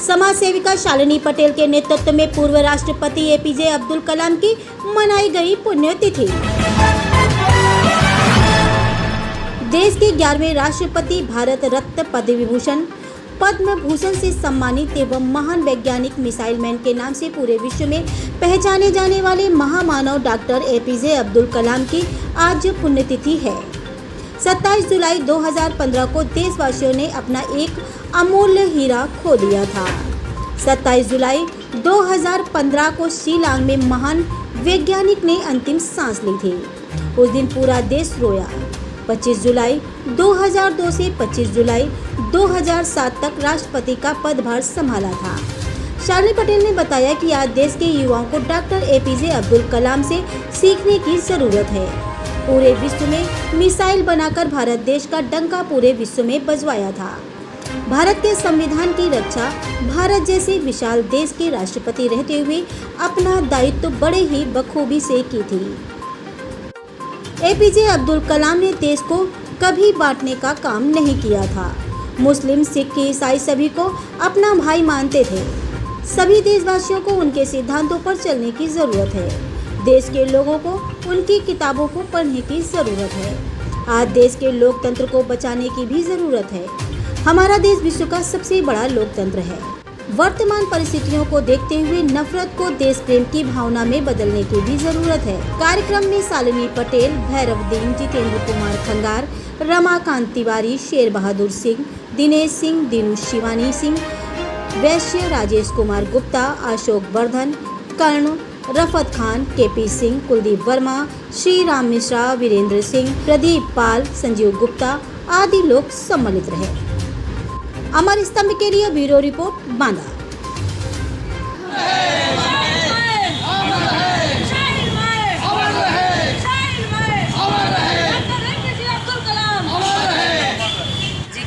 समाज सेविका शालिनी पटेल के नेतृत्व में पूर्व राष्ट्रपति एपीजे अब्दुल कलाम की मनाई गई पुण्यतिथि। देश के 11वें राष्ट्रपति भारत रत्न पद्म विभूषण पद्म भूषण से सम्मानित एवं महान वैज्ञानिक मिसाइल मैन के नाम से पूरे विश्व में पहचाने जाने वाले महामानव डॉक्टर एपीजे अब्दुल कलाम की आज पुण्यतिथि है। 27 जुलाई 2015 को देशवासियों ने अपना एक अमूल्य हीरा खो दिया था। 27 जुलाई 2015 को शिलांग में महान वैज्ञानिक ने अंतिम सांस ली थी। उस दिन पूरा देश रोया। 25 जुलाई 2002 से 25 जुलाई 2007 तक राष्ट्रपति का पदभार संभाला था। शालिनी पटेल ने बताया कि आज देश के युवाओं को डॉक्टर एपीजे अब्दुल कलाम से सीखने की जरूरत है। पूरे विश्व में मिसाइल बनाकर भारत देश का डंका पूरे विश्व में बजवाया था। भारत के संविधान की रक्षा भारत जैसे विशाल देश के राष्ट्रपति रहते हुए अपना दायित्व बड़े ही बखूबी से की थी। एपीजे अब्दुल कलाम ने देश को कभी बांटने का काम नहीं किया था। मुस्लिम, सिख, ईसाई सभी को अपना भाई मानते थे। सभी देशवासियों को उनके सिद्धांतों पर चलने की जरूरत है। देश के लोगों को उनकी किताबों को पढ़ने की जरूरत है। आज देश के लोकतंत्र को बचाने की भी जरूरत है। हमारा देश विश्व का सबसे बड़ा लोकतंत्र है। वर्तमान परिस्थितियों को देखते हुए नफरत को देश प्रेम की भावना में बदलने की भी जरूरत है। कार्यक्रम में शालिनी पटेल, भैरवदीन, जितेंद्र कुमार खंगार, रमाकांत तिवारी, शेर बहादुर सिंह, दिनेश सिंह, दीनू शिवानी सिंह, वैश्य, राजेश कुमार गुप्ता, अशोक वर्धन, कर्ण, रफत खान, केपी सिंह, कुलदीप वर्मा, श्री राम मिश्रा, वीरेंद्र सिंह, प्रदीप पाल, संजीव गुप्ता आदि लोग सम्मिलित रहे। अमर स्तंभ के लिए ब्यूरो रिपोर्ट बांदा।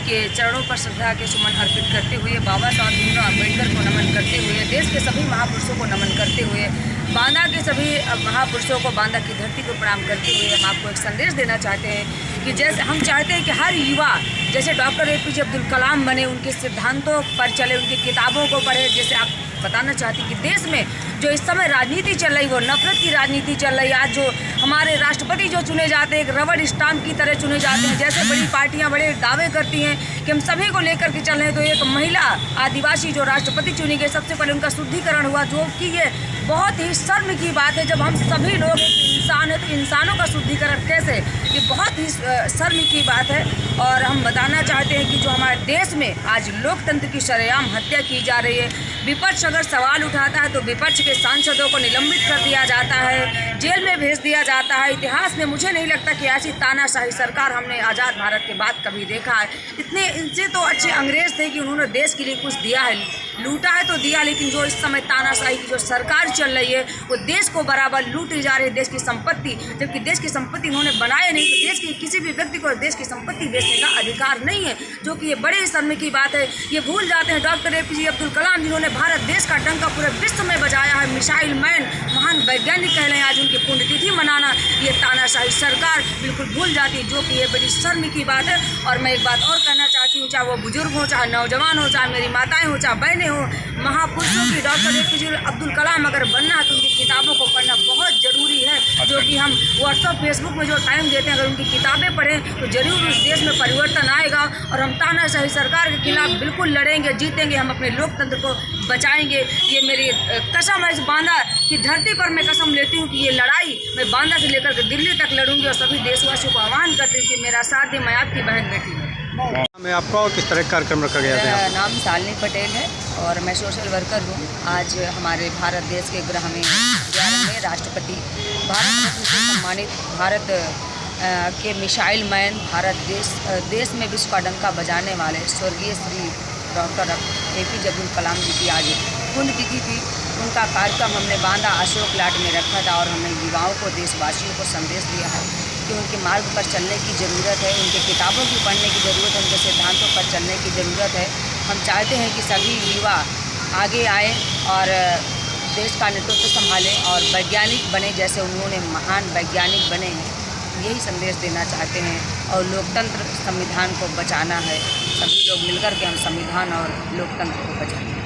के चरणों पर श्रद्धा के सुमन अर्पित करते हुए, बाबा साहब भीमराव अम्बेडकर को नमन करते हुए, देश के सभी महापुरुषों को नमन करते हुए, बांदा के सभी महापुरुषों को, बांदा की धरती को प्रणाम करते हुए हम आपको एक संदेश देना चाहते हैं कि जैसे हम चाहते हैं कि हर युवा जैसे डॉक्टर एपीजे अब्दुल कलाम बने, उनके सिद्धांतों पर चले, उनकी किताबों को पढ़े। जैसे आप बताना चाहती कि देश में जो इस समय राजनीति चल रही, वो नफरत की राजनीति चल रही है। आज जो हमारे राष्ट्रपति जो चुने जाते हैं, एक रबड़ स्टाम्प की तरह चुने जाते हैं। जैसे बड़ी पार्टियां बड़े दावे करती हैं कि हम सभी को लेकर के चल रहे हैं, तो एक महिला आदिवासी जो राष्ट्रपति चुनी गई, सबसे पहले उनका शुद्धिकरण हुआ, जो कि ये बहुत ही शर्म की बात है। जब हम सभी लोग एक इंसान है तो इंसानों का शुद्धिकरण कैसे, ये बहुत ही शर्म की बात है। और हम बताना चाहते हैं कि जो हमारे देश में आज लोकतंत्र की शरेआम हत्या की जा रही है, विपक्ष अगर सवाल उठाता है तो विपक्ष के सांसदों को निलंबित कर दिया जाता है, जेल में भेज दिया जाता है। इतिहास में मुझे नहीं लगता कि ऐसी तानाशाही सरकार हमने आज़ाद भारत के बाद कभी देखा है। इतने इनसे तो अच्छे अंग्रेज थे कि उन्होंने देश के लिए कुछ दिया है, लूटा है तो दिया, लेकिन जो इस समय तानाशाही की जो सरकार चल रही है वो देश को बराबर लूटी जा रही है, देश की संपत्ति, जबकि देश की संपत्ति उन्होंने बनाए नहीं। तो देश के किसी भी व्यक्ति को देश की संपत्ति बेचने का अधिकार नहीं है, जो कि ये बड़े शर्म की बात है। ये भूल जाते हैं डॉक्टर एपीजे अब्दुल कलाम, जिन्होंने भारत देश का डंका पूरे विश्व में बजाया है, मिसाइल मैन, महान वैज्ञानिक कह रहे हैं। आज उनकी पुण्यतिथि मनाना ये तानाशाही सरकार बिल्कुल भूल जाती है, जो कि ये बड़ी शर्म की बात है। और मैं एक बात और कहना चाहती हूँ, चाहे वो बुजुर्ग हो, चाहे नौजवान हो, चाहे मेरी माताएं हो, चाहे बहनें हो, महापुरुषों की डॉक्टर एपीजे अब्दुल कलाम अगर बनना है तो उनकी किताबों को पढ़ना बहुत ज़रूरी है। जो कि हम व्हाट्सअप, फेसबुक में जो टाइम देते हैं, अगर उनकी किताबें पढ़ें तो जरूर उस देश में परिवर्तन आएगा। और हम तानाशाही सरकार के खिलाफ बिल्कुल लड़ेंगे, जीतेंगे, हम अपने लोकतंत्र को बचाएंगे। ये मेरी कसम है, इस बांदा की धरती पर मैं कसम लेती हूँ कि ये लड़ाई मैं बांदा से लेकर के दिल्ली तक लड़ूंगी। और सभी देशवासियों को आह्वान करती हूँ कि मेरा साथ दे, मैं आपकी बहन बेटी हूँ। मैं आपका और किस तरह कार्यक्रम रखा गया था? मेरा नाम शालिनी पटेल है और मैं सोशल वर्कर हूँ। आज हमारे भारत देश के गृह में 11वें राष्ट्रपति भारत रत्न से सम्मानित भारत के मिसाइल मैन, भारत देश में विश्व का डंका बजाने वाले स्वर्गीय श्री डॉक्टर एपीजे अब्दुल कलाम जी की आज पुण्यतिथि थी। उनका कार्यक्रम हमने बांदा अशोक लाट में रखा था और हमने युवाओं को, देशवासियों को संदेश दिया है कि उनके मार्ग पर चलने की ज़रूरत है, उनके किताबों की पढ़ने की ज़रूरत है, उनके सिद्धांतों पर चलने की ज़रूरत है। हम चाहते हैं कि सभी युवा आगे आए और देश का नेतृत्व संभालें और वैज्ञानिक बने, जैसे उन्होंने महान वैज्ञानिक बने हैं। यही संदेश देना चाहते हैं और लोकतंत्र, संविधान को बचाना है। सभी लोग मिलकर के हम संविधान और लोकतंत्र को बचाएं।